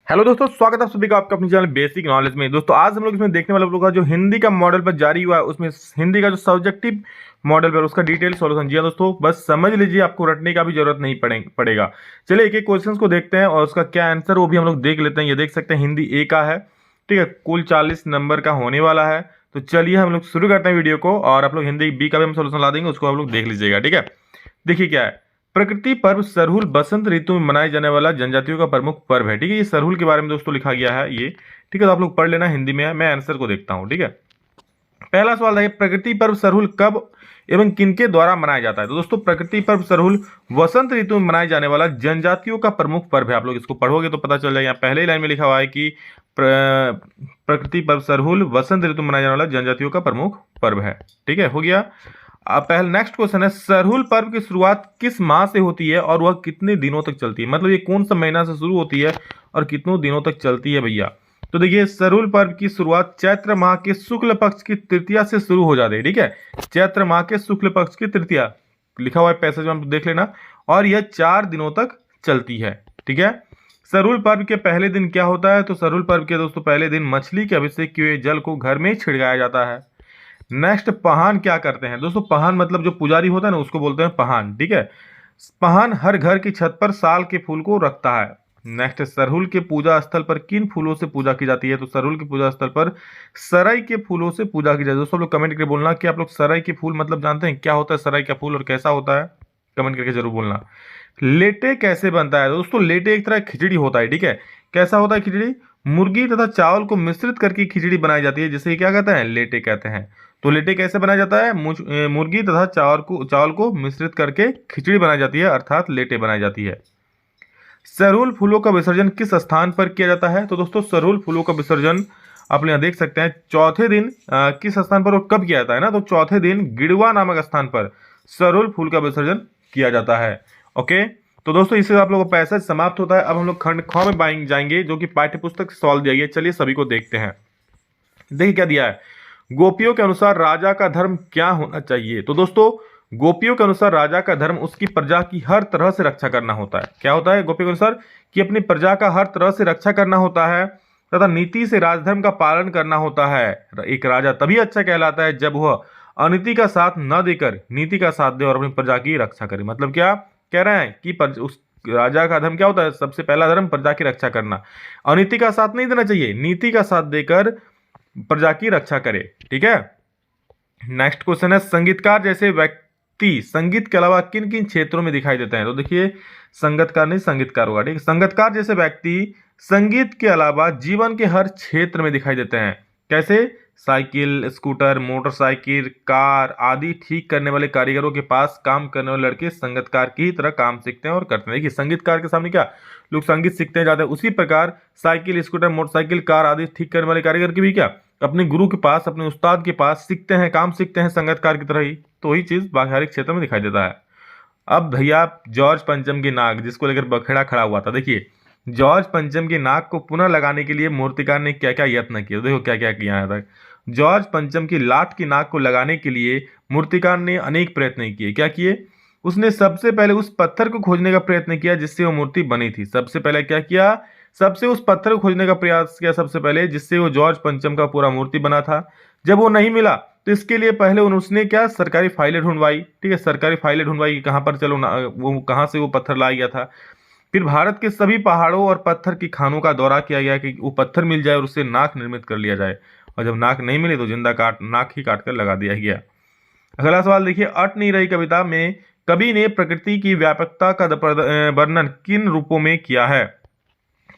Hello दोस्तों, स्वागत है आप सभी का आपका अपनी चैनल बेसिक नॉलेज में। दोस्तों आज हम लोग इसमें देखने वाले लोग का जो हिंदी का मॉडल पर जारी हुआ है उसमें हिंदी का जो सब्जेक्टिव मॉडल पर उसका डिटेल सॉल्यूशन। जी हाँ दोस्तों, बस समझ लीजिए, आपको रटने का भी जरूरत नहीं पड़ेगा। चलिए एक एक क्वेश्चन को देखते हैं और उसका क्या आंसर वो भी हम लोग देख लेते हैं। ये देख सकते हैं हिंदी ए का है, ठीक है, कुल 40 नंबर का होने वाला है। तो चलिए हम लोग शुरू करते हैं वीडियो को, और आप लोग हिंदी बी का भी हम सोल्यूशन ला देंगे, उसको आप लोग देख लीजिएगा, ठीक है। देखिए क्या है, प्रकृति पर्व सरहुल बसंत ऋतु में मनाए जाने वाला जनजातियों का प्रमुख पर्व है, ठीक है। ये सरहुल के बारे में दोस्तों लिखा गया है ये, ठीक है। तो आप लोग पढ़ लेना, हिंदी में है, मैं आंसर को देखता हूं, ठीक है। पहला सवाल देखिए, प्रकृति पर्व सरहुल कब एवं किनके द्वारा मनाया जाता है। तो दोस्तों प्रकृति पर्व सरहुल वसंत ऋतु में मनाए जाने वाला जनजातियों का प्रमुख पर्व है। आप लोग इसको पढ़ोगे तो पता चल जाएगा, यहाँ पहले ही लाइन में लिखा हुआ है कि प्रकृति पर्व सरहुल वसंत ऋतु में मनाया जाने वाला जनजातियों का प्रमुख पर्व है, ठीक है, हो गया। अब पहले नेक्स्ट क्वेश्चन है, सरहुल पर्व की शुरुआत किस माह से होती है और वह कितने दिनों तक चलती है। मतलब ये कौन सा महीना से शुरू होती है और कितनों दिनों तक चलती है भैया। तो देखिए सरहुल पर्व की शुरुआत चैत्र माह के शुक्ल पक्ष की तृतीया से शुरू हो जाती है, ठीक है। चैत्र माह के शुक्ल पक्ष की तृतीया लिखा हुआ है पैसेज में, आप देख लेना, और यह 4 दिनों तक चलती है, ठीक है। सरहुल पर्व के पहले दिन क्या होता है। तो सरहुल पर्व के दोस्तों पहले दिन मछली के अभिषेक किए हुए जल को घर में छिड़काया जाता है। नेक्स्ट, पहान क्या करते हैं। दोस्तों पहान मतलब जो पुजारी होता है ना, उसको बोलते हैं पहान, ठीक है। पहान हर घर की छत पर साल के फूल को रखता है। नेक्स्ट, सरहुल के पूजा स्थल पर किन फूलों से पूजा की जाती है। तो सरहुल के पूजा स्थल पर सराय के फूलों से पूजा की जाती है। दोस्तों लोग कमेंट करके बोलना कि आप लोग सराय के फूल मतलब जानते हैं क्या होता है, सराय का फूल और कैसा होता है, कमेंट करके जरूर बोलना। लेटे कैसे बनता है। दोस्तों लेटे एक तरह खिचड़ी होता है, ठीक है। कैसा होता है खिचड़ी, मुर्गी तथा चावल को मिश्रित करके खिचड़ी बनाई जाती है, जिसे क्या कहते हैं, लेटे कहते हैं। तो लेटे कैसे बनाया जाता है, मुर्गी तथा चावल को मिश्रित करके खिचड़ी बनाई जाती है, अर्थात लेटे बनाई जाती है। सरहुल फूलों का विसर्जन किस स्थान पर किया जाता है। तो दोस्तों सरहुल फूलों का विसर्जन आप यहाँ देख सकते हैं चौथे दिन किस स्थान पर और कब किया जाता है ना। तो चौथे दिन गिड़वा नामक स्थान पर सरहुल फूल का विसर्जन किया जाता है। ओके, तो दोस्तों इससे आप लोगों का पैसेज समाप्त होता है। अब हम लोग खंड ख में जाएंगे, जो कि पाठ्य पुस्तक से सवाल दिया गया है। चलिए सभी को देखते हैं। देखिए क्या दिया है, गोपियों के अनुसार राजा का धर्म क्या होना चाहिए। तो दोस्तों गोपियों के अनुसार राजा का धर्म उसकी प्रजा की हर तरह से रक्षा करना होता है। क्या होता है गोपियों के अनुसार, कि अपनी प्रजा का हर तरह से रक्षा करना होता है तथा नीति से राजधर्म का पालन करना होता है। एक राजा तभी अच्छा कहलाता है जब वह अनीति का साथ न देकर नीति का साथ दे और अपनी प्रजा की रक्षा करे। मतलब क्या कह रहे हैं कि उस राजा का धर्म क्या होता है, सबसे पहला धर्म प्रजा की रक्षा करना, अनीति का साथ नहीं देना चाहिए, नीति का साथ देकर प्रजा की रक्षा करे, ठीक है। नेक्स्ट क्वेश्चन है, संगीतकार जैसे व्यक्ति संगीत के अलावा किन किन क्षेत्रों में दिखाई देते हैं। तो देखिए संगीतकार नहीं संगीतकार होगा, ठीक है। संगीतकार जैसे व्यक्ति संगीत के अलावा जीवन के हर क्षेत्र में दिखाई देते हैं। कैसे, साइकिल, स्कूटर, मोटरसाइकिल, कार आदि ठीक करने वाले कारीगरों के पास काम करने वाले लड़के संगीतकार की तरह काम सीखते हैं और करते हैं। देखिए संगीतकार के सामने क्या लोग संगीत सीखते हैं जाते हैं, उसी प्रकार साइकिल, स्कूटर, मोटरसाइकिल, कार आदि ठीक करने वाले कारीगर की भी क्या अपने गुरु के पास, अपने उस्ताद के पास सीखते हैं, काम सीखते हैं संगीतकार की तरह ही। तो वही चीज बाहरी क्षेत्र में दिखाई देता है। अब भैया जॉर्ज पंचम की नाक जिसको लेकर बखेड़ा खड़ा हुआ था, देखिए जॉर्ज पंचम की नाक को पुनः लगाने के लिए मूर्तिकार ने क्या क्या यत्न किए। देखो क्या क्या किया है तक। जॉर्ज पंचम की लाट की नाक को लगाने के लिए मूर्तिकार ने अनेक प्रयत्न किए। क्या किए, उसने सबसे पहले उस पत्थर को खोजने का प्रयत्न किया जिससे वो मूर्ति बनी थी। सबसे पहले क्या किया, सबसे उस पत्थर को खोजने का प्रयास किया सबसे पहले जिससे वो जॉर्ज पंचम का पूरा मूर्ति बना था। जब वो नहीं मिला तो इसके लिए पहले उसने क्या सरकारी फाइलें ढूंढवाई, ठीक है, सरकारी फाइलें ढूंढवाई कि कहाँ पर चलो वो कहाँ से वो पत्थर लाया गया था। फिर भारत के सभी पहाड़ों और पत्थर की खानों का दौरा किया गया कि वो पत्थर मिल जाए और उससे नाक निर्मित कर लिया जाए। और जब नाक नहीं मिली तो जिंदा नाक ही काट कर लगा दिया गया। अगला सवाल देखिए, अट नहीं रही कविता में कवि ने प्रकृति की व्यापकता का वर्णन किन रूपों में किया है।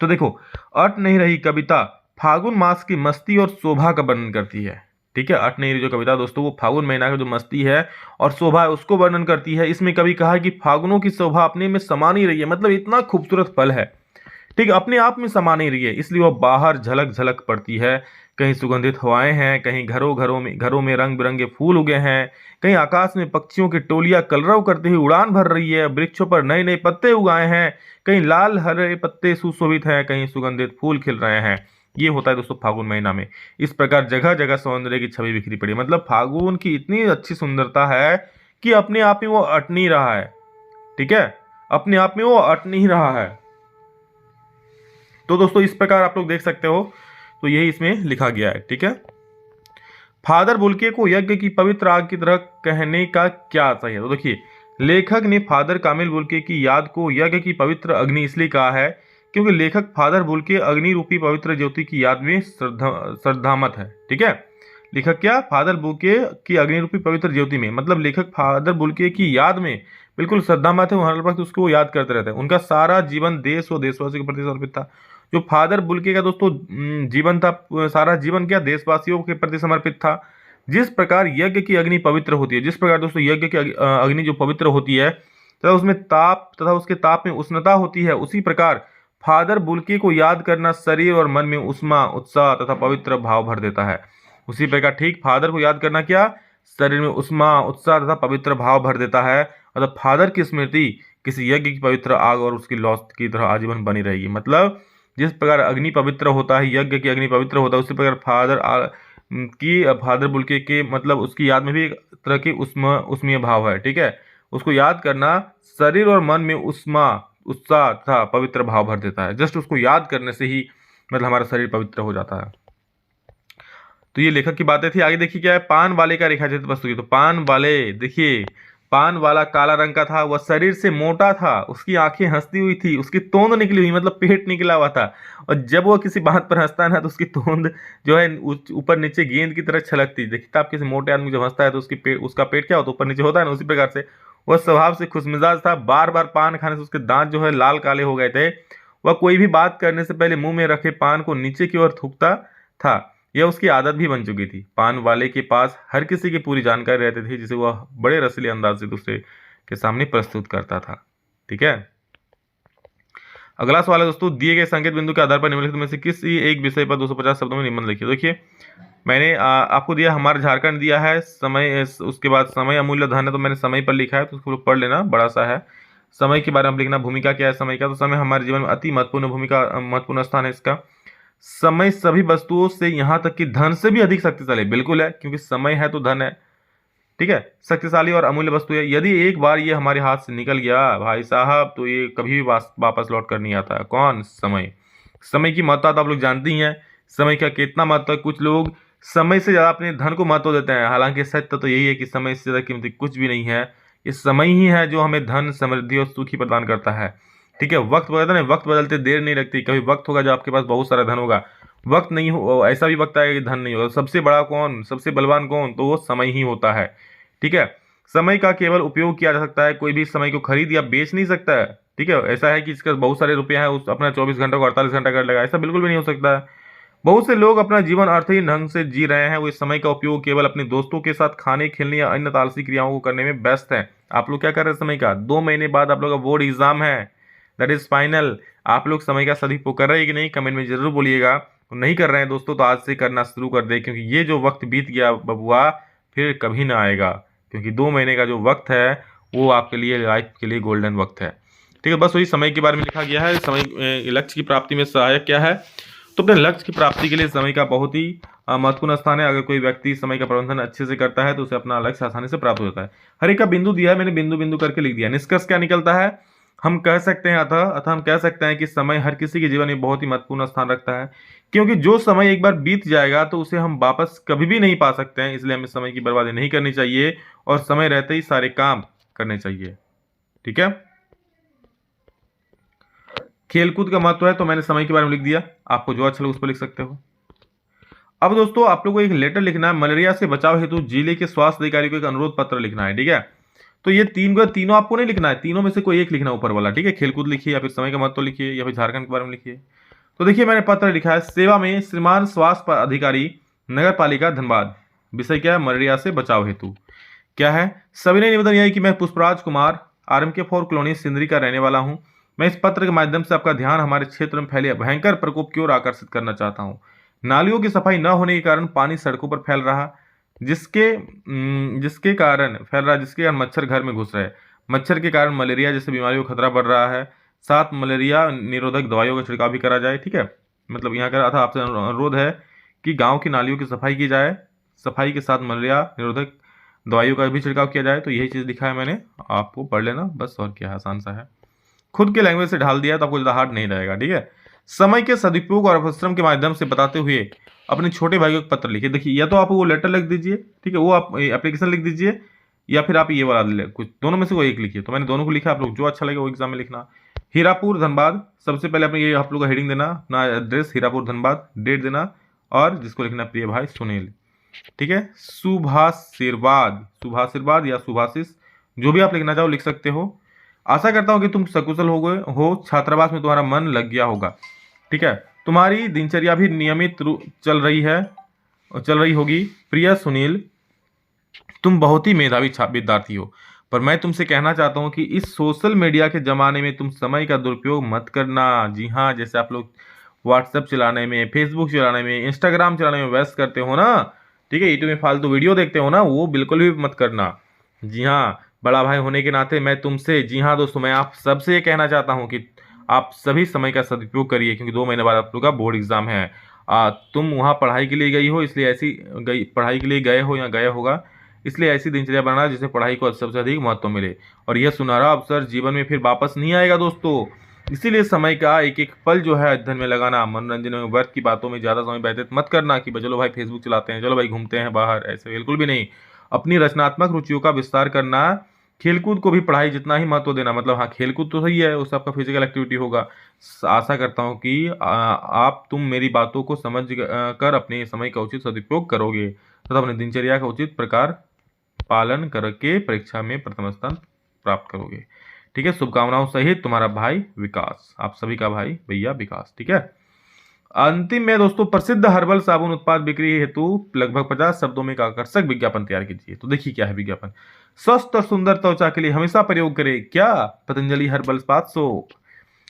तो देखो अट नहीं रही कविता फागुन मास की मस्ती और शोभा का वर्णन करती है, ठीक है। अट नहीं रही जो कविता दोस्तों वो फागुन महीना की जो मस्ती है और शोभा है उसको वर्णन करती है। इसमें कवि कहा है कि फागुनों की शोभा अपने में समा नहीं रही है, मतलब इतना खूबसूरत फल है, ठीक है, अपने आप में समा नहीं रही है, इसलिए वह बाहर झलक झलक पड़ती है। कहीं सुगंधित हवाएं हैं, कहीं घरों में रंग बिरंगे फूल उगे हैं, कहीं आकाश में पक्षियों की टोलियां कलरव करते हुए उड़ान भर रही है, वृक्षों पर नए नए पत्ते उगाए हैं, कहीं लाल हरे पत्ते सुशोभित हैं, कहीं सुगंधित फूल खिल रहे हैं। ये होता है दोस्तों फागुन महीना में। इस प्रकार जगह जगह सौंदर्य की छवि बिखरी पड़ी, मतलब फागुन की इतनी अच्छी सुंदरता है कि अपने आप में वो अट नहीं रहा है, ठीक है, अपने आप में वो अट नहीं रहा है। तो दोस्तों इस प्रकार आप लोग देख सकते हो, तो यही इसमें लिखा गया है। ठीक है, फादर बुल्के को यज्ञ की पवित्र आग की तरह कहने का क्या अर्थ है? तो देखिए, लेखक ने फादर कामिल बुल्के की याद को यज्ञ की पवित्र अग्नि इसलिए कहा है क्योंकि लेखक फादर बुल्के अग्नि रूपी पवित्र ज्योति की याद में श्रद्धामत है। ठीक है, लेखक क्या, फादर बुल्के की अग्नि रूपी पवित्र ज्योति में, मतलब लेखक फादर बुल्के की याद में बिल्कुल श्रद्धामत है, वो हर वक्त उसको याद करते रहते हैं। उनका सारा जीवन देश और देशवासियों के प्रति समर्पित था। जो फादर बुल्के का दोस्तों जीवन था, सारा जीवन क्या देशवासियों के प्रति समर्पित था। जिस प्रकार यज्ञ की अग्नि पवित्र होती है, जिस प्रकार दोस्तों यज्ञ की अग्नि जो पवित्र होती है तथा उसमें ताप तथा उसके ताप में उष्णता होती है, उसी प्रकार फादर बुल्के को याद करना शरीर और मन में उष्मा, उत्साह तथा पवित्र भाव भर देता है। उसी प्रकार ठीक फादर को याद करना क्या, शरीर में उष्मा, उत्साह तथा पवित्र भाव भर देता है। अतः फादर की स्मृति किसी यज्ञ की पवित्र आग और उसकी लौ की तरह आजीवन बनी रहेगी। मतलब जिस प्रकार अग्नि पवित्र होता है, यज्ञ की अग्नि पवित्र होता है, उसी प्रकार फादर बुल्के के मतलब उसकी याद में भी एक तरह की उष्मीय भाव है। ठीक है, उसको याद करना शरीर और मन में उष्मा, उत्साह तथा पवित्र भाव भर देता है। जस्ट उसको याद करने से ही मतलब हमारा शरीर पवित्र हो जाता है। तो ये लेखक की बातें थी। आगे देखिए क्या है, पान वाले का रेखाचित्र प्रस्तुत। तो पान वाले, देखिए पान वाला काला रंग का था, वह शरीर से मोटा था, उसकी आंखें हंसती हुई थी, उसकी तोंद निकली हुई मतलब पेट निकला हुआ था, और जब वो किसी बात पर हंसता है ना तो उसकी तोंद जो है ऊपर नीचे गेंद की तरह छलकती। देखिए आप किसी मोटे आदमी जब हंसता है तो उसका पेट क्या होता है, ऊपर नीचे होता है ना। उसी प्रकार से वह स्वभाव से खुशमिजाज था। बार बार पान खाने से उसके दांत जो है लाल काले हो गए थे। वह कोई भी बात करने से पहले मुंह में रखे पान को नीचे की ओर थूकता था। यह उसकी आदत भी बन चुकी थी। पान वाले के पास हर किसी की पूरी जानकारी रहती थी, जिसे वह बड़े रसीले अंदाज से दूसरे के सामने प्रस्तुत करता था। ठीक है, अगला सवाल है दोस्तों, दिए गए संकेत बिंदु के आधार पर निम्नलिखित में से किसी एक विषय पर 250 शब्दों में निबंध लिखिए। देखिए मैंने आपको दिया, हमारा झारखंड दिया है समय, उसके बाद समय अमूल्य धन है, तो मैंने समय पर लिखा है, तो उसको पढ़ लेना, बड़ा सा है। समय के बारे में लिखना, भूमिका क्या है समय का, तो समय हमारे जीवन में अति महत्वपूर्ण स्थान है इसका। समय सभी वस्तुओं से यहां तक कि धन से भी अधिक शक्तिशाली बिल्कुल है, क्योंकि समय है तो धन है। ठीक है, शक्तिशाली और अमूल्य वस्तु है। यदि एक बार ये हमारे हाथ से निकल गया भाई साहब, तो ये कभी भी वापस लौट कर नहीं आता। कौन, समय। समय की महत्ता तो आप लोग जानते ही हैं, समय का कितना महत्व है। कुछ लोग समय से ज्यादा अपने धन को महत्व देते हैं, हालांकि सत्य तो यही है कि समय से ज्यादा कीमती कुछ भी नहीं है। ये समय ही है जो हमें धन, समृद्धि और सुख ही प्रदान करता है। ठीक है, वक्त बदलता नहीं, वक्त बदलते देर नहीं लगती। कभी वक्त होगा जो आपके पास बहुत सारा धन होगा, वक्त नहीं हो, ऐसा भी वक्त आएगा कि धन नहीं होगा। सबसे बड़ा कौन, सबसे बलवान कौन, तो वो समय ही होता है। ठीक है, समय का केवल उपयोग किया जा सकता है, कोई भी समय को खरीद या बेच नहीं सकता है। ठीक है, ऐसा है कि इसका बहुत सारे रुपया है, उस अपना 24 घंटा को 48 घंटा कर लेगा, ऐसा बिल्कुल भी नहीं हो सकता है। बहुत से लोग अपना जीवन अर्थहीन ढंग से जी रहे हैं, वो इस समय का उपयोग केवल अपने दोस्तों के साथ खाने, खेलने या अन्य तालसी क्रियाओं को करने में व्यस्त है। आप लोग क्या कर रहे हैं समय का, 2 महीने बाद आप लोग का बोर्ड एग्जाम है, दैट इज फाइनल। आप लोग समय का सदुपयोग कर रहे हैं कि नहीं, कमेंट में जरूर बोलिएगा। तो नहीं कर रहे हैं दोस्तों, तो आज से करना शुरू कर दे, क्योंकि ये जो वक्त बीत गया बबुआ फिर कभी ना आएगा। क्योंकि 2 महीने का जो वक्त है वो आपके लिए, लाइफ के लिए गोल्डन वक्त है। ठीक है, बस वही समय के बारे में लिखा गया है। समय लक्ष्य की प्राप्ति में सहायक क्या है, तो अपने लक्ष्य की प्राप्ति के लिए समय का बहुत ही महत्वपूर्ण स्थान है। अगर कोई व्यक्ति समय का प्रबंधन अच्छे से करता है तो उसे अपना लक्ष्य आसानी से प्राप्त हो जाता है। हर एक का बिंदु दिया है, मैंने बिंदु बिंदु करके लिख दिया। निष्कर्ष क्या निकलता है, हम कह सकते हैं अतः हम कह सकते हैं कि समय हर किसी के जीवन में बहुत ही महत्वपूर्ण स्थान रखता है, क्योंकि जो समय एक बार बीत जाएगा तो उसे हम वापस कभी भी नहीं पा सकते हैं। इसलिए हमें समय की बर्बादी नहीं करनी चाहिए और समय रहते ही सारे काम करने चाहिए। ठीक है, खेलकूद का महत्व है, तो मैंने समय के बारे में लिख दिया, आपको जो अच्छा लगे उस पर लिख सकते हो। अब दोस्तों आप लोगों को एक लेटर लिखना है, मलेरिया से बचाव हेतु जिले के स्वास्थ्य अधिकारी को एक अनुरोध पत्र लिखना है। ठीक है, तो ये तीनों आपको नहीं लिखना है, तीनों में से कोई एक लिखना ऊपर वाला। ठीक है, खेलकूद लिखिए या फिर समय का महत्व लिखिए या फिर झारखंड के बारे में लिखिए। तो देखिए मैंने पत्र लिखा है, सेवा में श्रीमान स्वास्थ्य अधिकारी नगर पालिका धनबाद। विषय क्या है, मलेरिया से बचाव हेतु। क्या है, सविनय निवेदन यह है कि मैं पुष्पराज कुमार RMK4 कॉलोनी सिंदरी का रहने वाला हूं। मैं इस पत्र के माध्यम से आपका ध्यान हमारे क्षेत्र में फैले भयंकर प्रकोप की ओर आकर्षित करना चाहता हूं। नालियों की सफाई न होने के कारण पानी सड़कों पर फैल रहा, जिसके कारण मच्छर घर में घुस रहे। मच्छर के कारण मलेरिया जैसे बीमारियों का खतरा बढ़ रहा है। साथ मलेरिया निरोधक दवाइयों का छिड़काव भी करा जाए। ठीक है, मतलब यहाँ का था आपसे अनुरोध है कि गांव की नालियों की सफाई की जाए, सफाई के साथ मलेरिया निरोधक दवाइयों का भी छिड़काव किया जाए। तो यही चीज़ लिखा है मैंने, आपको पढ़ लेना बस, और क्या आसान सा है। खुद के लैंग्वेज से ढाल दिया तो आपको ज़्यादा हार्ड नहीं रहेगा। ठीक है, समय के सदुपयोग और परिश्रम के माध्यम से बताते हुए अपने छोटे भाई को एक पत्र लिखिए। देखिए, या तो आप वो लेटर लिख दीजिए, ठीक है, वो आप एप्लीकेशन लिख दीजिए, या फिर आप ये वाला कुछ दोनों में से कोई एक लिखिए। तो मैंने दोनों को लिखा, आप लोग जो अच्छा लगे वो एग्जाम में लिखना। हीरापुर धनबाद, सबसे पहले अपने ये आप लोग का हेडिंग देना, अपना एड्रेस हीरापुर धनबाद, डेट देना, और जिसको लिखना प्रिय भाई सुनील, ठीक है। शुभाशीर्वाद, शुभाशीर्वाद या शुभाशीष, जो भी आप लिखना चाहो लिख सकते हो। आशा करता हूँ कि तुम सकुशल हो गए हो, छात्रावास में तुम्हारा मन लग गया होगा, ठीक है। तुम्हारी दिनचर्या भी नियमित चल रही होगी। प्रिय सुनील, तुम बहुत ही मेधावी विद्यार्थी हो, पर मैं तुमसे कहना चाहता हूँ कि इस सोशल मीडिया के ज़माने में तुम समय का दुरुपयोग मत करना। जी हाँ, जैसे आप लोग व्हाट्सएप चलाने में, फेसबुक चलाने में, इंस्टाग्राम चलाने में व्यस्त करते हो ना, ठीक है, यूट्यूब में फालतू वीडियो देखते हो ना, वो बिल्कुल भी मत करना। जी हाँ, बड़ा भाई होने के नाते मैं तुमसे, जी हाँ दोस्तों, मैं आप सबसे ये कहना चाहता हूँ कि आप सभी समय का सदुपयोग करिए, क्योंकि 2 महीने बाद आप लोग का बोर्ड एग्जाम है। तुम वहाँ पढ़ाई के लिए गई हो, इसलिए ऐसी पढ़ाई के लिए गए हो या गया होगा, इसलिए ऐसी दिनचर्या बनाना जिससे पढ़ाई को सबसे अधिक महत्व मिले, और यह सुनहरा अवसर जीवन में फिर वापस नहीं आएगा दोस्तों। इसीलिए समय का एक एक पल जो है अध्ययन में लगाना, मनोरंजन में, व्यर्थ की बातों में ज़्यादा समय व्यतीत मत करना कि चलो भाई फेसबुक चलाते हैं, चलो भाई घूमते हैं बाहर, ऐसे बिल्कुल भी नहीं। अपनी रचनात्मक रुचियों का विस्तार करना, खेलकूद को भी पढ़ाई जितना ही महत्व देना। मतलब हाँ, खेलकूद तो सही है, उससे आपका फिजिकल एक्टिविटी होगा। आशा करता हूँ कि तुम मेरी बातों को समझ कर अपने समय का उचित सदुपयोग करोगे तथा अपनी दिनचर्या का उचित प्रकार पालन करके परीक्षा में प्रथम स्थान प्राप्त करोगे, ठीक है। शुभकामनाओं सहित तुम्हारा भाई विकास, आप सभी का भाई भैया विकास, ठीक है। अंतिम में दोस्तों, प्रसिद्ध हर्बल साबुन उत्पाद बिक्री हेतु लगभग 50 शब्दों में एक आकर्षक विज्ञापन तैयार कीजिए। तो देखिए क्या है विज्ञापन। स्वस्थ और सुंदर त्वचा के लिए हमेशा प्रयोग करें क्या, पतंजलि हर्बल बाथ सोप।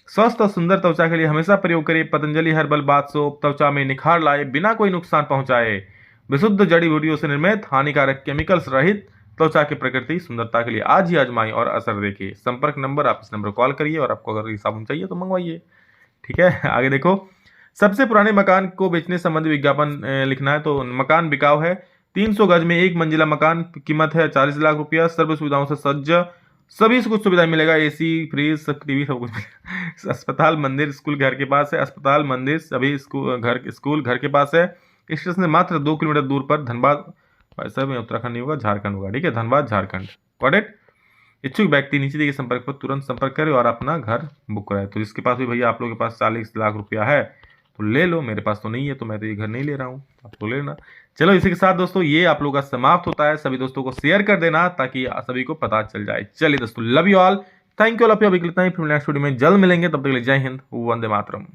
स्वस्थ और सुंदर त्वचा के लिए हमेशा प्रयोग करें पतंजलि हर्बल बाथ सोप। त्वचा में निखार लाए बिना कोई नुकसान पहुंचाए, विशुद्ध जड़ी बूटियों से निर्मित, हानिकारक केमिकल्स रहित त्वचा की प्रकृति सुंदरता के लिए आज ही आजमाएं और असर देखिए। संपर्क नंबर, आप इस नंबर कॉल करिए, और आपको अगर ये साबुन चाहिए तो मंगवाइए, ठीक है। आगे देखो, सबसे पुराने मकान को बेचने संबंधी विज्ञापन लिखना है। तो मकान बिकाऊ है, 300 गज में 1 मंजिला मकान, कीमत है 40 लाख रुपया, सर्व सुविधाओं से सज्ज, सभी कुछ सुविधाएं मिलेगा, एसी, फ्रिज, सब टीवी, सब कुछ। अस्पताल, मंदिर, स्कूल घर के पास है। अस्पताल, मंदिर, सभी स्कूल घर के पास है। स्टेशन से मात्र 2 किलोमीटर दूर पर। धनबाद, वैसे में उत्तराखंड नहीं होगा, झारखंड होगा, ठीक है, धनबाद झारखंड। Got it. इच्छुक व्यक्ति नीचे दिए गए संपर्क पर तुरंत संपर्क करें और अपना घर बुक कराए। तो जिसके पास भी भैया आप लोगों के पास 40 लाख रुपया है तो ले लो, मेरे पास तो नहीं है, तो मैं तो ये घर नहीं ले रहा हूँ, आप तो लेना। चलो, इसी के साथ दोस्तों ये आप लोगों का समाप्त होता है। सभी दोस्तों को शेयर कर देना ताकि सभी को पता चल जाए। चलिए दोस्तों, love you all, thank you all of you. अभी इतना ही, फिर नेक्स्ट वीडियो में जल्द मिलेंगे, तब तक के लिए जय हिंद, वंदे मातरम।